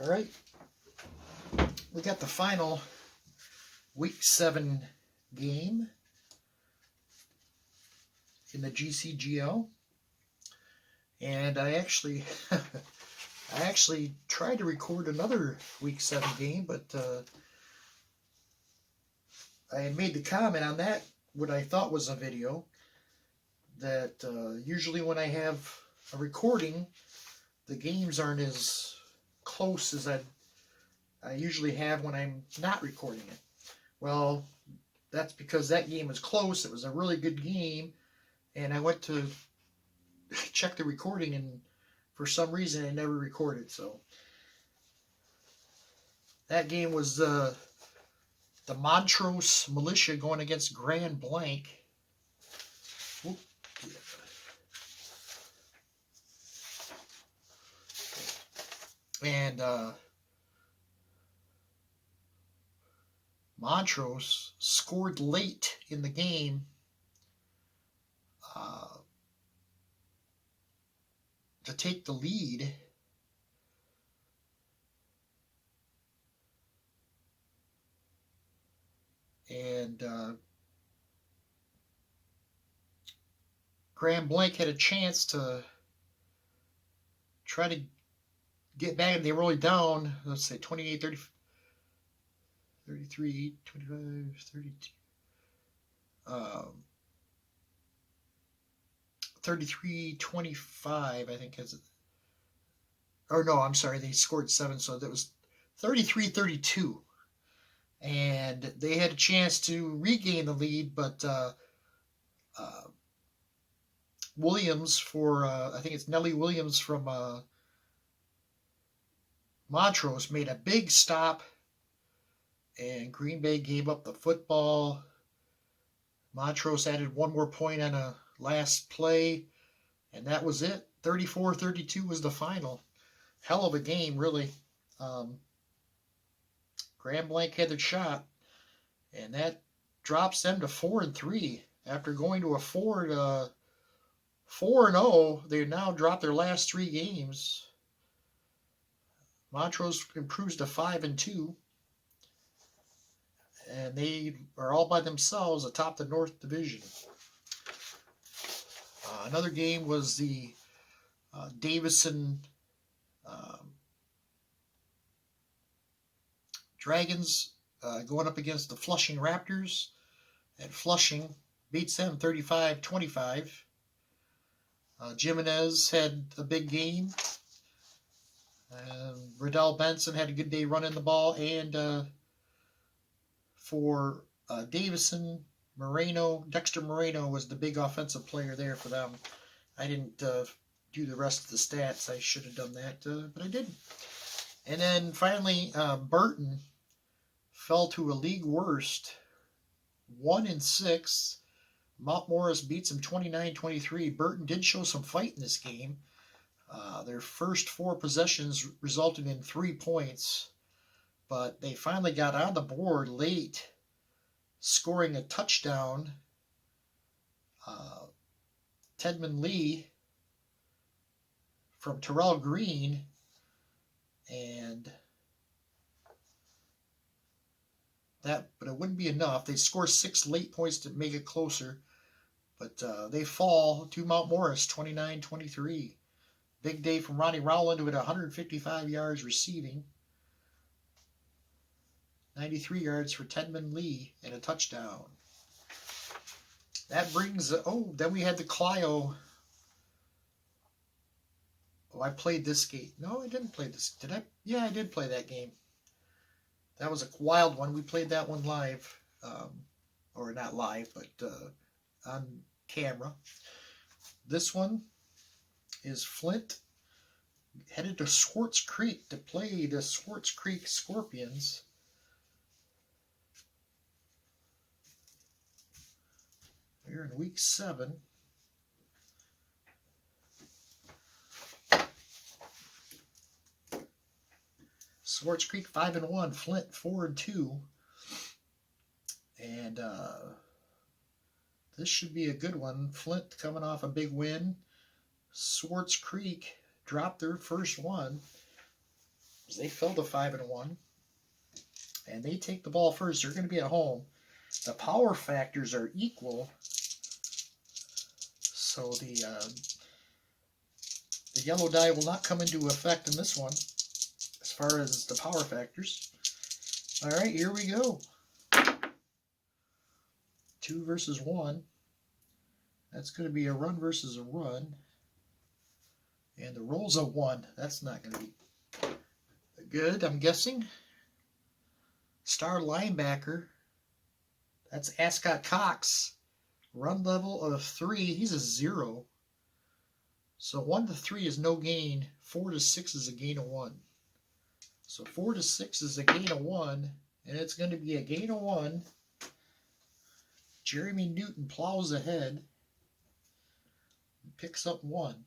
All right, we got the final Week 7 game in the GCGL, and I actually tried to record another Week 7 game, but I had made the comment on that, what I thought was a video, that usually when I have a recording, the games aren't as close as I usually have when I'm not recording it. Well, that's because that game was close. It was a really good game, and I went to check the recording, and for some reason I never recorded. So that game was the Montrose Militia going against Grand Blanc. Whoop. And Montrose scored late in the game to take the lead. And Grand Blanc had a chance to try to get back, and they were only down, let's say 28, 30, 33, 25, 32. 33-25, I think, has it. Or no, I'm sorry, they scored 7, so that was 33-32. And they had a chance to regain the lead, but Williams for, I think it's Nellie Williams from Montrose made a big stop, and Green Bay gave up the football. Montrose added one more point on a last play, and that was it. 34-32 was the final. Hell of a game, really. Grand Blanc had their shot, and that drops them to 4-3 after going to a 4-0. They now dropped their last 3 games. Montrose improves to 5-2, and they are all by themselves atop the North Division. Another game was the Davison Dragons going up against the Flushing Raptors, and Flushing beats them 35-25. Jimenez had a big game. Riddell Benson had a good day running the ball, and for Davison, Dexter Moreno was the big offensive player there for them. I didn't do the rest of the stats. I should have done that, but I didn't. And then finally, Burton fell to a league worst, 1-6. Mount Morris beats him 29-23. Burton did show some fight in this game. Their first 4 possessions resulted in 3 points, but they finally got on the board late, scoring a touchdown. Tedman Lee from Terrell Green, but it wouldn't be enough. They score 6 late points to make it closer, but they fall to Mount Morris 29-23. Big day from Ronnie Rowland with 155 yards receiving, 93 yards for Tedman Lee, and a touchdown. That brings, then we had the Clio. I played this game. No, I didn't play this. Did I? Yeah, I did play that game. That was a wild one. We played that one live. Or not live, but on camera. This one is Flint headed to Swartz Creek to play the Swartz Creek Scorpions. We're in week 7. Swartz Creek 5-1, Flint 4-2, and this should be a good one. Flint coming off a big win. Swartz Creek dropped their first one. They fell to 5-1. And they take the ball first. They're going to be at home. The power factors are equal. So the yellow die will not come into effect in this one as far as the power factors. All right, here we go. 2 versus 1. That's going to be a run versus a run. And the roll's a 1. That's not going to be good, I'm guessing. Star linebacker. That's Ascot Cox. Run level of 3. He's a 0. So 1 to 3 is no gain. 4 to 6 is a gain of 1. So 4 to 6 is a gain of 1. And it's going to be a gain of 1. Jeremy Newton plows ahead. Picks up 1.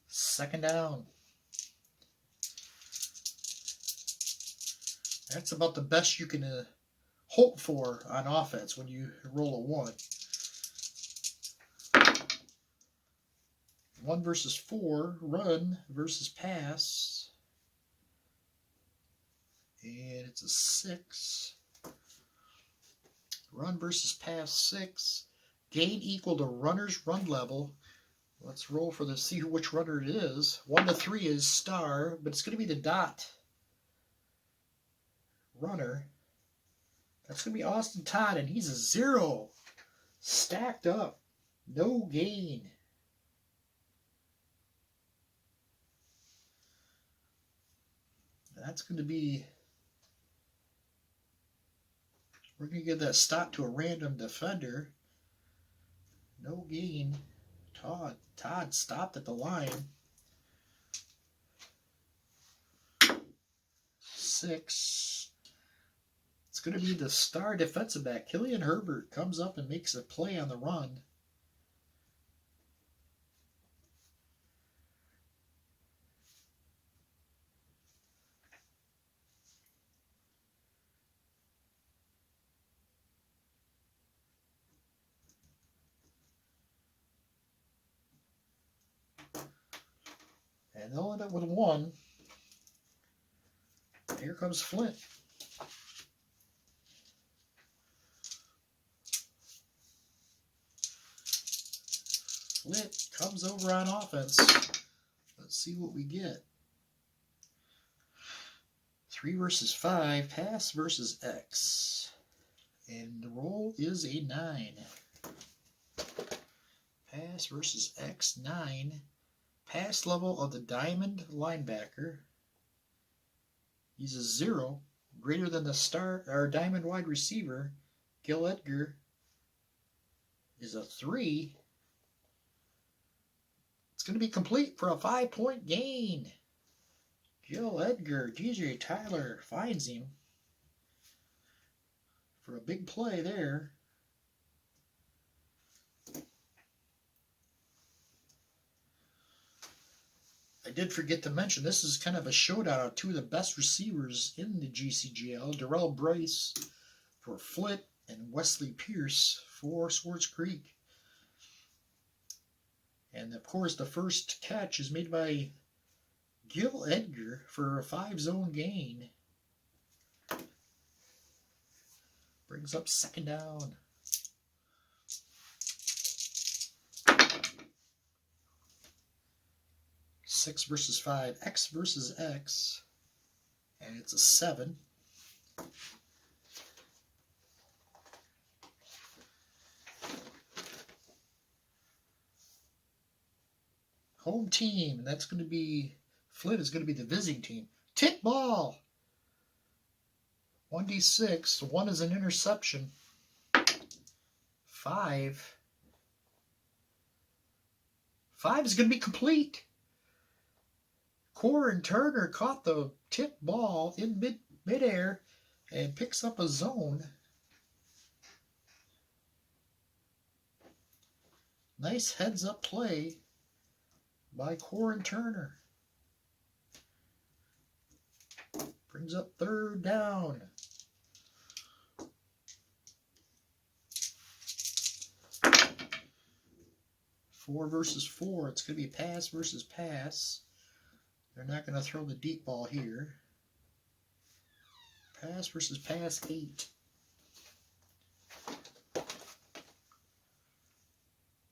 Second down. That's about the best you can hope for on offense when you roll a 1. 1 versus 4, run versus pass. And it's a 6. Run versus pass 6. Gain equal to runner's run level. Let's roll for the see which runner it is. 1 to 3 is star, but it's going to be the dot runner. That's going to be Austin Todd, and he's a 0. Stacked up. No gain. That's going to be... We're going to give that stop to a random defender. No gain. Todd stopped at the line. 6. It's going to be the star defensive back. Killian Herbert comes up and makes a play on the run. And they'll end up with 1. Here comes Flint. Flint comes over on offense. Let's see what we get. 3 versus 5, pass versus X. And the roll is a 9. Pass versus X, 9. Pass level of the diamond linebacker. He's a 0, greater than the star or diamond wide receiver. Gil Edgar is a 3. It's going to be complete for a 5-point gain. Gil Edgar, DJ Tyler finds him for a big play there. I did forget to mention, this is kind of a showdown of 2 of the best receivers in the GCGL. Darrell Bryce for Flint and Wesley Pierce for Swartz Creek. And of course, the first catch is made by Gil Edgar for a 5-zone gain. Brings up second down. Six versus 5, X versus X, and it's a 7. Home team, that's going to be, Flint is going to be the visiting team. Tip ball. 1d6, 1 is an interception. 5 is going to be complete. Corin Turner caught the tip ball in midair and picks up a zone. Nice heads-up play by Corin Turner. Brings up third down. Four versus 4. It's going to be pass versus pass. They're not going to throw the deep ball here. Pass versus pass 8.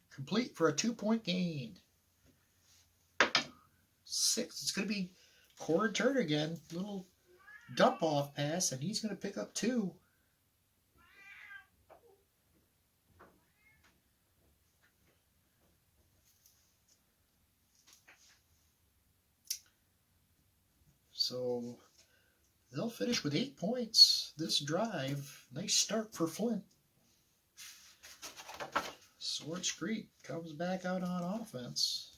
Complete for a 2-point gain. 6. It's going to be Corey Turner again. Little dump off pass, and he's going to pick up 2. So they'll finish with 8 points this drive. Nice start for Flint. Swartz Creek comes back out on offense.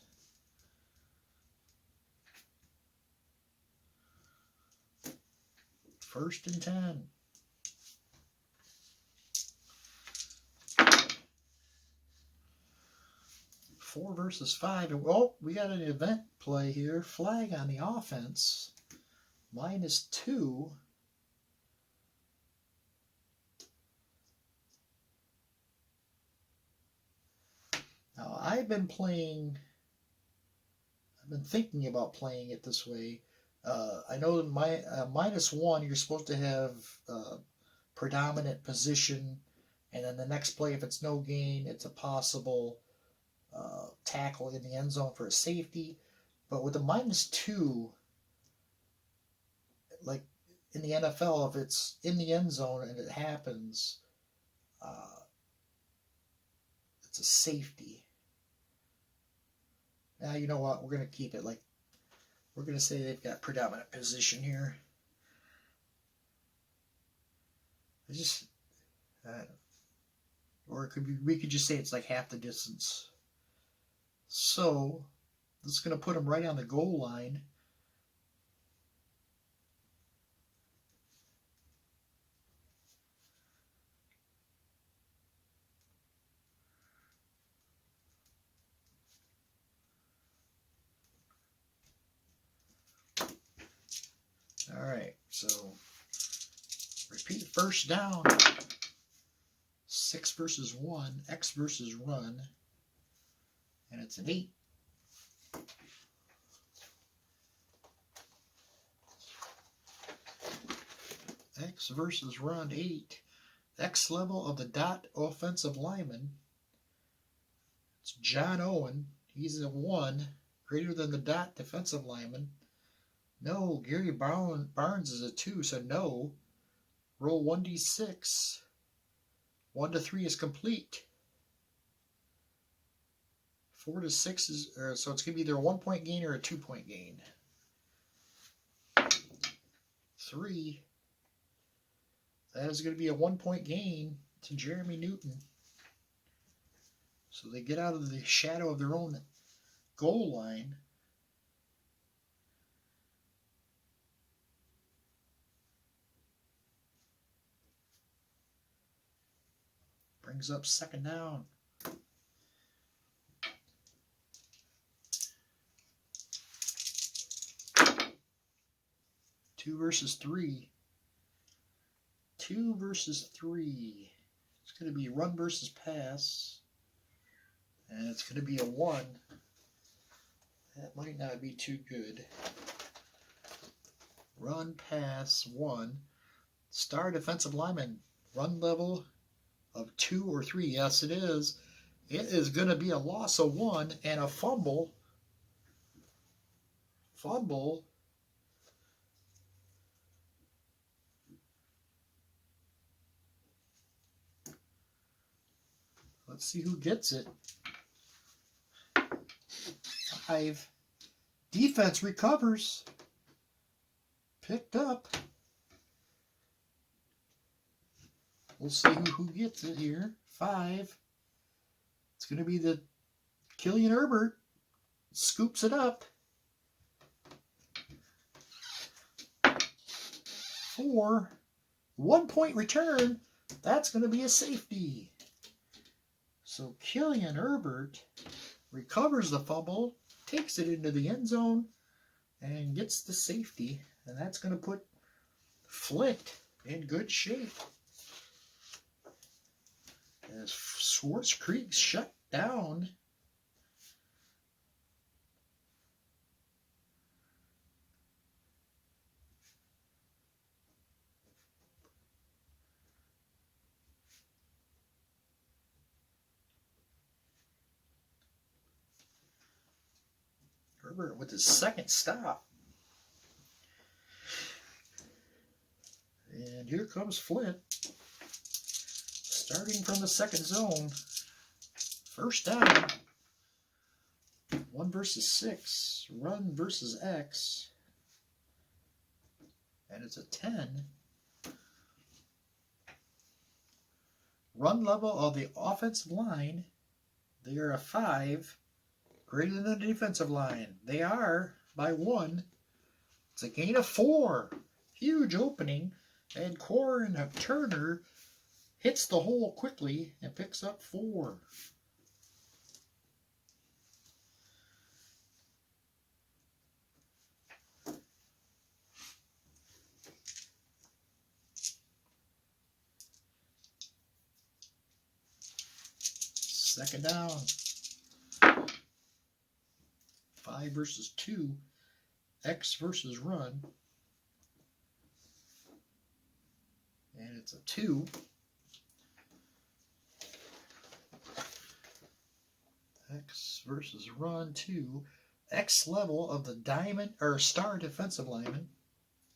First and 10. Four versus 5. And well, we got an event play here. Flag on the offense. -2. Now, I've been thinking about playing it this way. I know that -1, you're supposed to have predominant position, and then the next play, if it's no gain, it's a possible tackle in the end zone for a safety. But with the -2, like in the NFL, if it's in the end zone and it happens, it's a safety. Now, you know what? We're going to keep it like, we're going to say they've got predominant position here. Or it could be, we could just say it's like half the distance. So, this is going to put them right on the goal line. All right, so repeat first down. 6 versus 1, X versus run, and it's an 8. X versus run 8. X level of the dot offensive lineman. It's John Owen. He's a 1, greater than the dot defensive lineman. No, Gary Barnes is a 2, so no. Roll 1d6. 1 to 3 is complete. 4 to 6 is, so it's going to be either a 1-point gain or a 2-point gain. 3. That is going to be a 1-point gain to Jeremy Newton. So they get out of the shadow of their own goal line. Brings up second down. 2 versus 3. 2 versus 3. It's going to be run versus pass. And it's going to be a 1. That might not be too good. Run, pass, 1. Star defensive lineman. Run level of 2 or 3. Yes, it is. It is going to be a loss of 1 and a fumble. Fumble. Let's see who gets it. 5. Defense recovers. Picked up. We'll see who gets it here. 5. It's going to be the Killian Herbert. Scoops it up. 4. 1-point return. That's going to be a safety. So Killian Herbert recovers the fumble, takes it into the end zone, and gets the safety. And that's going to put Flint in good shape. As Swartz Creek shut down. Herbert with his second stop. And here comes Flint. Starting from the second zone. First down. 1 versus 6. Run versus X. And it's a 10. Run level of the offensive line. They are a 5. Greater than the defensive line. They are by 1. It's a gain of 4. Huge opening. And Corin Turner hits the hole quickly and picks up 4. Second down. 5 versus 2. X versus run. And it's a 2. X versus run 2. X level of the diamond or star defensive lineman.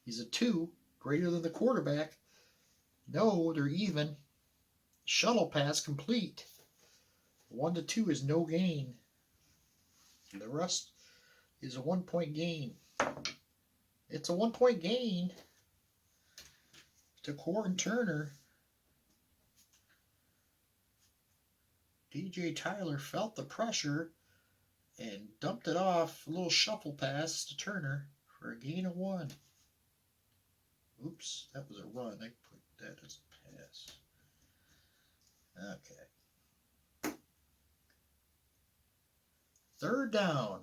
He's a 2, greater than the quarterback. No, they're even. Shuttle pass complete. 1 to 2 is no gain. The rest is a 1-point gain. It's a 1-point gain to Corin Turner. DJ Tyler felt the pressure and dumped it off. A little shuffle pass to Turner for a gain of 1. Oops, that was a run. I put that as a pass. Okay. Third down.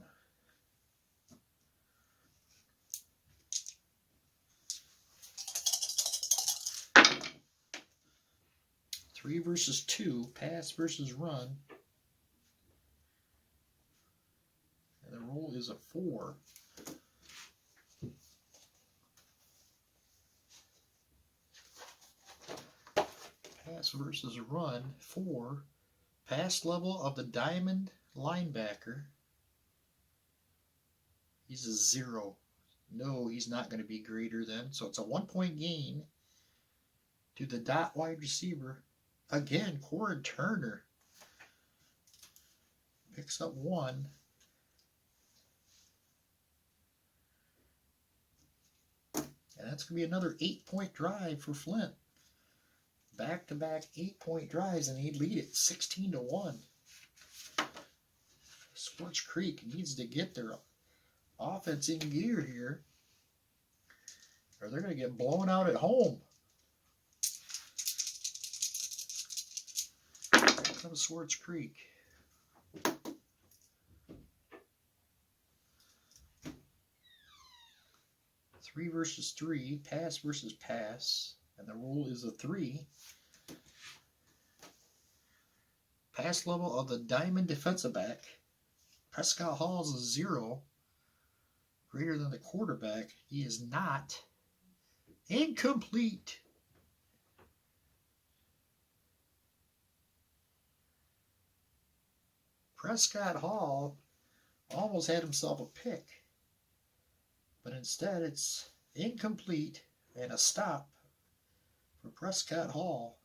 3 versus 2, pass versus run. And the roll is a 4. Pass versus run, 4. Pass level of the diamond linebacker. He's a 0. No, he's not going to be greater than. So it's a 1-point gain to the dot wide receiver. Again, Corin Turner picks up 1. And that's going to be another 8-point drive for Flint. Back-to-back 8-point drives, and they lead it 16-1. Swartz Creek needs to get their offense in gear here, or they're going to get blown out at home. Here comes Swartz Creek. Three versus 3, pass versus pass, and the rule is a 3. Pass level of the diamond defensive back. Prescott Hall's a 0. Greater than the quarterback. He is not. Incomplete. Prescott Hall almost had himself a pick, but instead it's incomplete and a stop for Prescott Hall.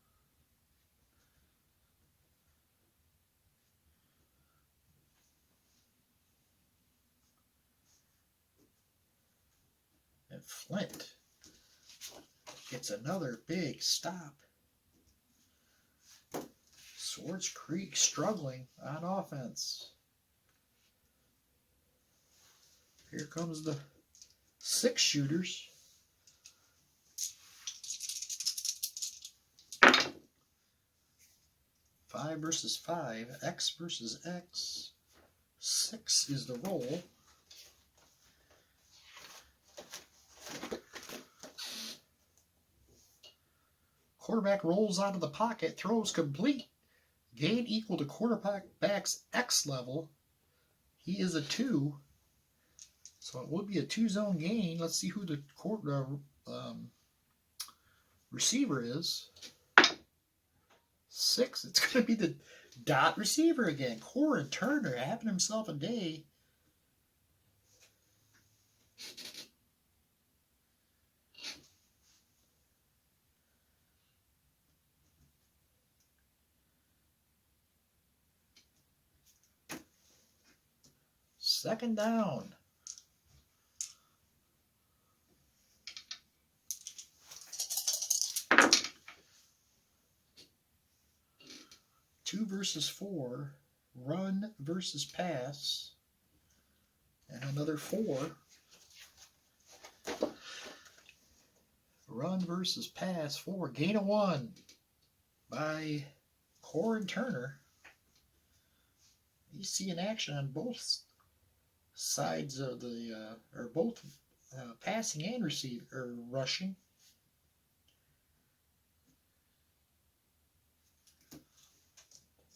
And Flint gets another big stop. Swartz Creek struggling on offense. Here comes the 6 shooters. Five versus 5, X versus X. 6 is the roll. Quarterback rolls out of the pocket, throws complete. Gain equal to quarterback's X level. He is a 2. So it would be a 2-zone gain. Let's see who the receiver is. 6. It's going to be the dot receiver again. Corin Turner having himself a day. Second down. 2 versus 4. Run versus pass. And another 4. Run versus pass 4. Gain of 1 by Corin Turner. You see an action on both sides of the, or both passing and receiving, or rushing.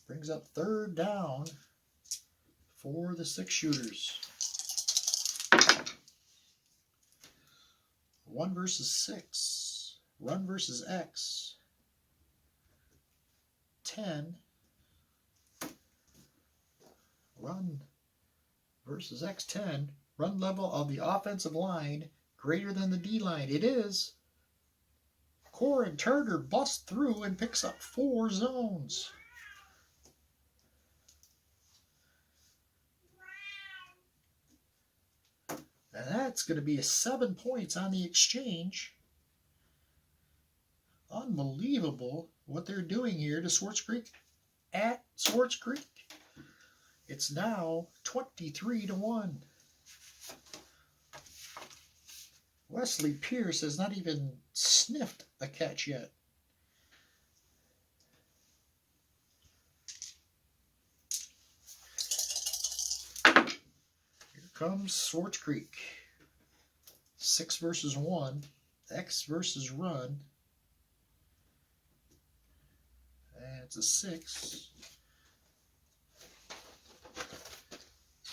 Brings up third down for the 6-shooters. 1 versus 6. Run versus X. 10. Run versus X10. Run level of the offensive line greater than the D line. It is. Corin Turner busts through and picks up 4 zones. And that's going to be a 7 points on the exchange. Unbelievable what they're doing here to Swartz Creek at Swartz Creek. It's now 23-1. Wesley Pierce has not even sniffed a catch yet. Here comes Swartz Creek. 6 versus 1. X versus run. And it's a 6.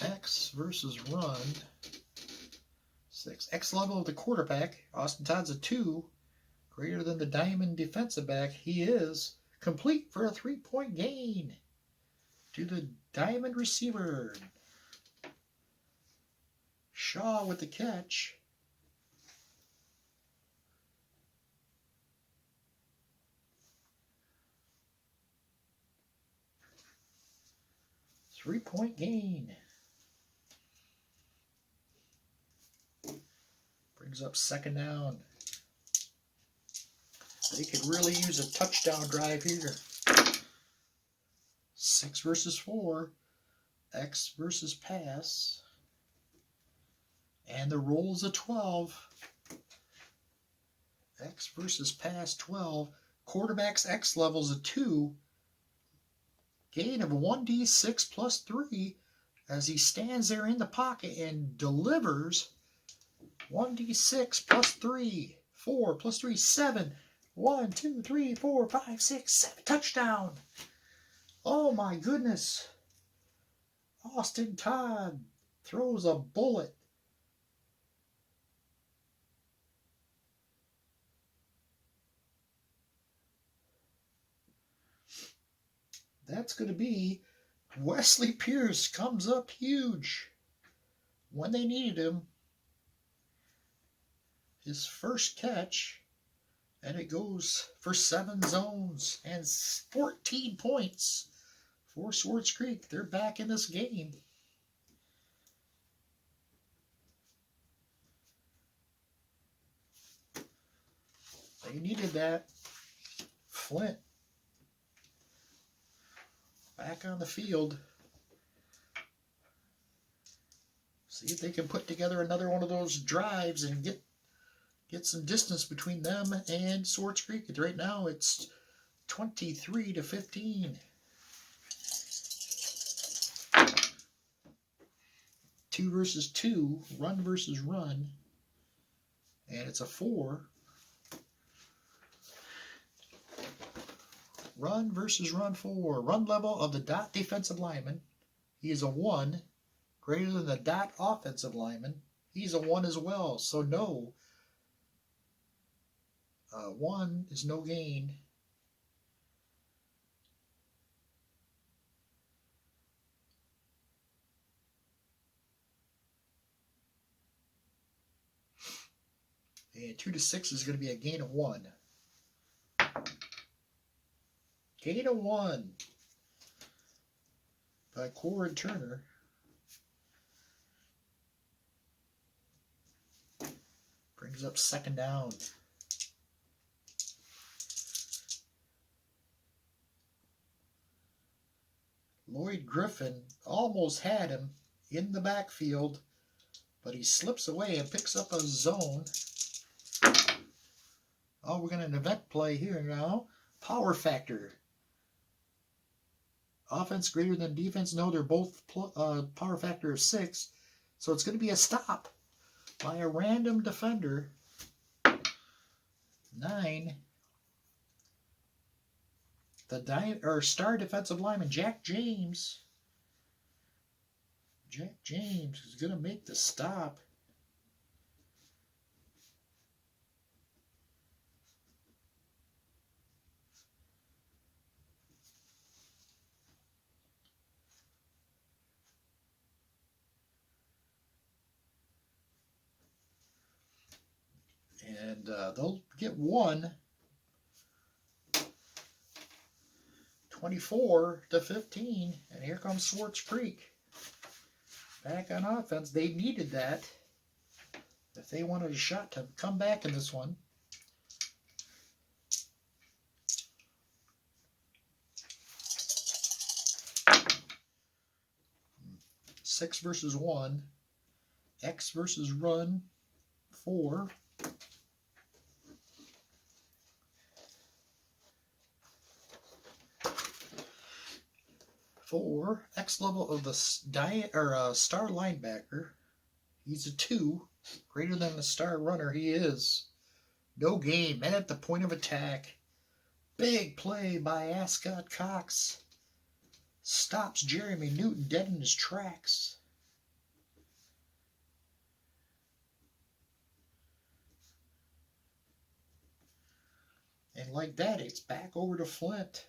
X versus run. 6. X level of the quarterback. Austin Todd's a 2. Greater than the diamond defensive back. He is complete for a 3-point gain to the diamond receiver. Shaw with the catch. Three-point gain. Brings up second down. They could really use a touchdown drive here. 6 versus 4. X versus pass. And the roll's a 12. X versus pass 12. Quarterback's X level's a 2. Gain of 1d6 plus 3 as he stands there in the pocket and delivers 1d6 plus 3, 4 plus 3, 7. 1, 2, 3, 4, 5, 6, 7. Touchdown. Oh my goodness. Austin Todd throws a bullet. That's going to be Wesley Pierce comes up huge when they needed him. His first catch, and it goes for 7 zones and 14 points for Swartz Creek. They're back in this game. They needed that. Flint back on the field. See if they can put together another one of those drives and get some distance between them and Swartz Creek. Right now it's 23-15. 2 versus 2, run versus run, and it's a 4. Run versus run 4. Run level of the dot defensive lineman. He is a 1. Greater than the dot offensive lineman. He's a 1 as well. So no. 1 is no gain. And 2 to 6 is going to be a gain of 1. Gain of 1 by Corin Turner. Brings up second down. Lloyd Griffin almost had him in the backfield, but he slips away and picks up a zone. Oh, we're going to event play here now. Power factor. Offense greater than defense. No, they're both power factor of 6. So it's going to be a stop by a random defender. 9. The star defensive lineman, Jack James. Jack James is going to make the stop. And they'll get 1. 24-15, and here comes Swartz Creek back on offense. They needed that if they wanted a shot to come back in this one. Six versus 1, X versus run 4. X level of the star linebacker. He's a 2, greater than the star runner. He is. No gain. Man at the point of attack. Big play by Ascot Cox. Stops Jeremy Newton dead in his tracks. And like that, it's back over to Flint.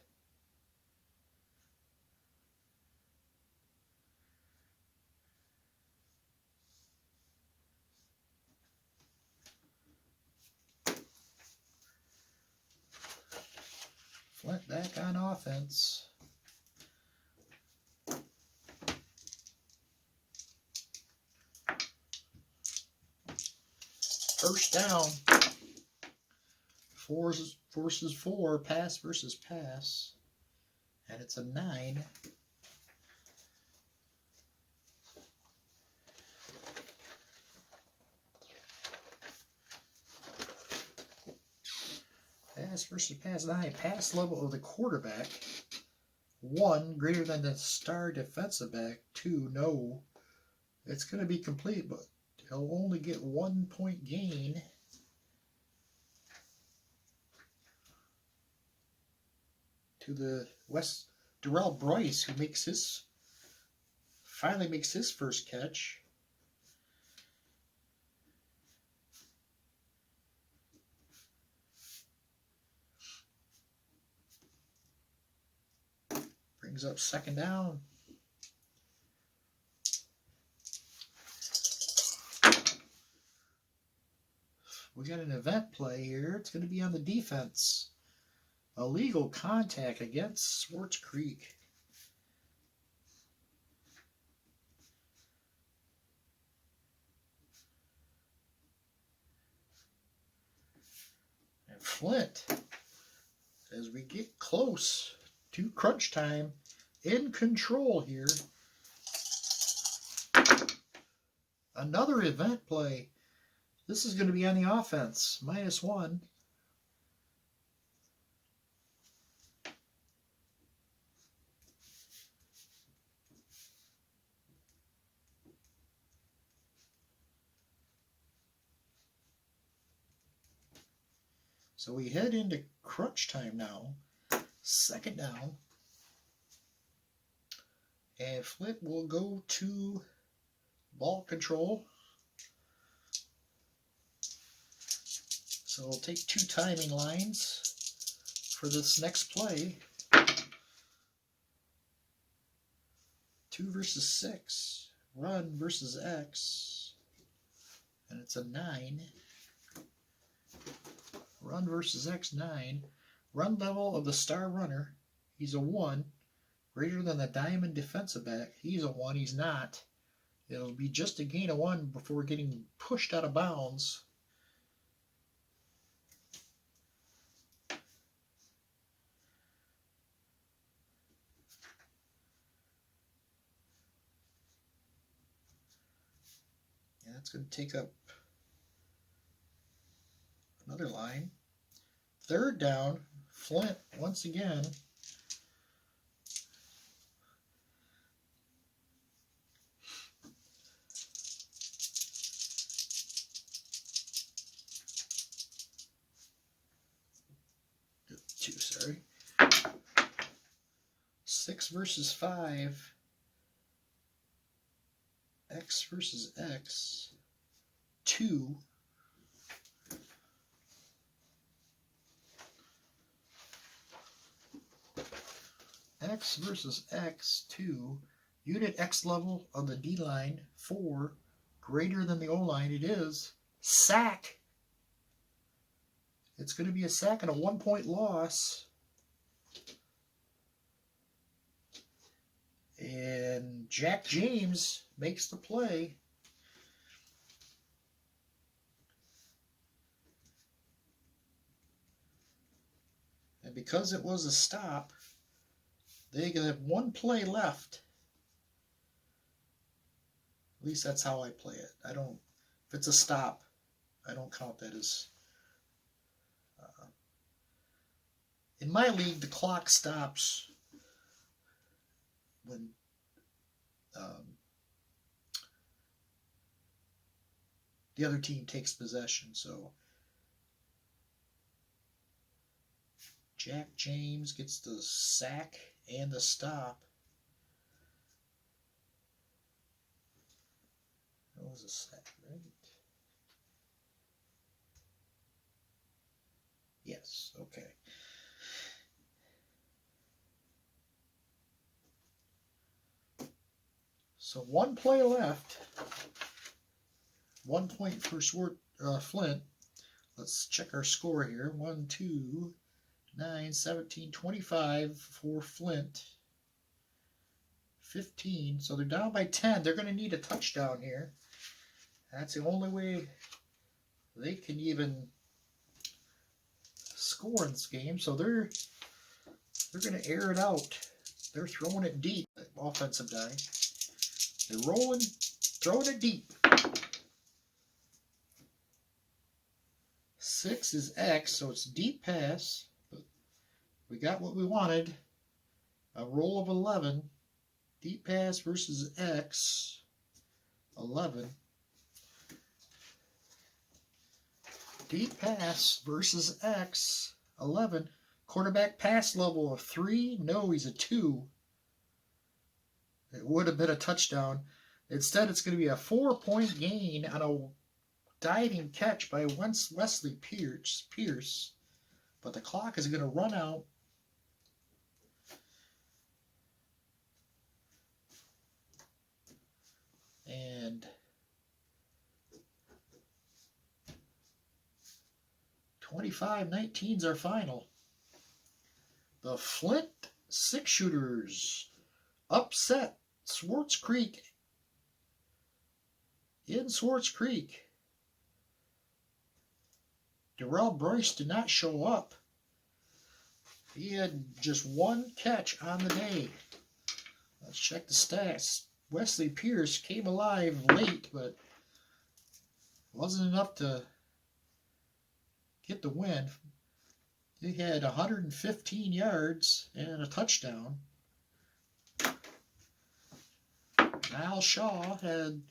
Flint back on offense. First down. Forces 4, pass versus pass. And it's a 9. Pass versus pass 9. Pass level of the quarterback. 1, greater than the star defensive back. 2, no. It's going to be complete, but he'll only get 1 point gain. To the West Darrell Bryce, who finally makes his first catch. Brings up second down. We got an event play here. It's going to be on the defense. Illegal contact against Swartz Creek. And Flint, as we get close to crunch time, in control here. Another event play. This is going to be on the offense. -1. So we head into crunch time now. Second down. And Flint will go to ball control. So we'll take 2 timing lines for this next play. 2 versus 6. Run versus X. And it's a 9. Run versus X, 9. Run level of the star runner. He's a 1. Greater than the diamond defensive back. He's a 1. He's not. It'll be just a gain of 1 before getting pushed out of bounds. That's going to take up another line. Third down, Flint once again. Two, sorry. 6 versus 5. X versus X. 2. X versus X, 2. Unit X level on the D line, 4. Greater than the O line, it is. Sack. It's going to be a sack and a 1-point loss. And Jack James makes the play. And because it was a stop, they have one play left. At least that's how I play it. I don't, if it's a stop, I don't count that as. In my league, the clock stops when the other team takes possession. So Jack James gets the sack and the stop. That was a sack, right? Yes, okay. So one play left. 1 point for Flint. Let's check our score here. 1, 2, 9, 17, 25 for Flint. 15. So they're down by 10. They're going to need a touchdown here. That's the only way they can even score in this game. So they're going to air it out. They're throwing it deep. Offensive guy. They're rolling, throwing it deep. 6 is X, so it's deep pass. But we got what we wanted. A roll of 11. Deep pass versus X. 11. Deep pass versus X. 11. Quarterback pass level of 3. No, he's a 2. It would have been a touchdown. Instead, it's going to be a 4-point gain on a diving catch by Wesley Pierce. But the clock is going to run out. And 25-19 is our final. The Flint 6-shooters upset Swartz Creek in Swartz Creek. Darrell Bryce did not show up. He had just one catch on the day. Let's check the stats. Wesley Pierce came alive late, but wasn't enough to get the win. He had 115 yards and a touchdown. Al Shaw had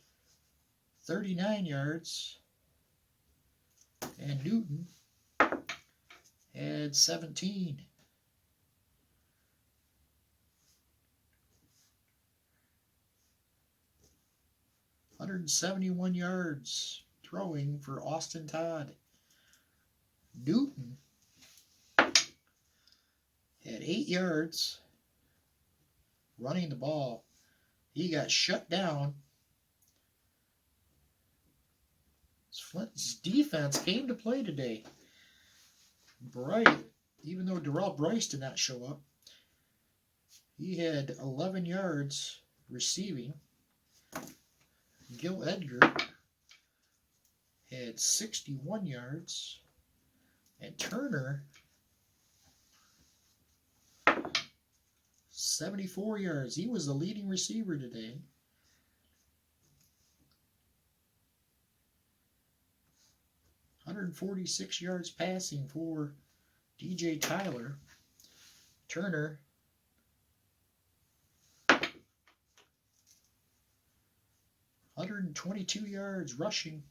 39 yards, and Newton had 17. $171 yards throwing for Austin Todd. Newton had 8 yards running the ball. He got shut down. Flint's defense came to play today. Bright, even though Darrell Bryce did not show up, he had 11 yards receiving. Gil Edgar had 61 yards. And Turner, 74 yards. He was the leading receiver today. 146 yards passing for DJ Tyler. Turner, 122 yards rushing.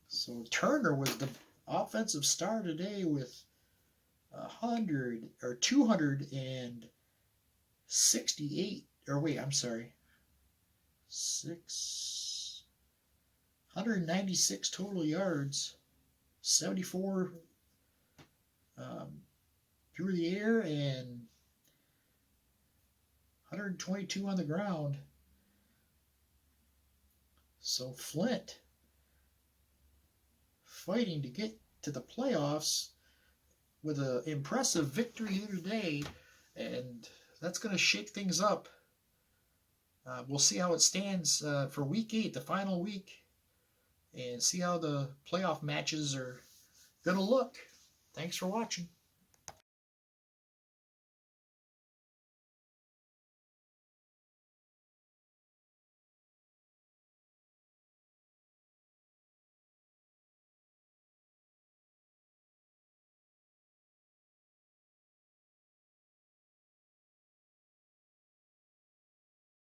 So Turner was the offensive star today with 268, or wait, I'm sorry, 196 total yards, 74 through the air, and 122 on the ground. So Flint fighting to get to the playoffs with an impressive victory here today, and that's going to shake things up. We'll see how it stands for Week 8, the final week, and see how the playoff matches are going to look. Thanks for watching.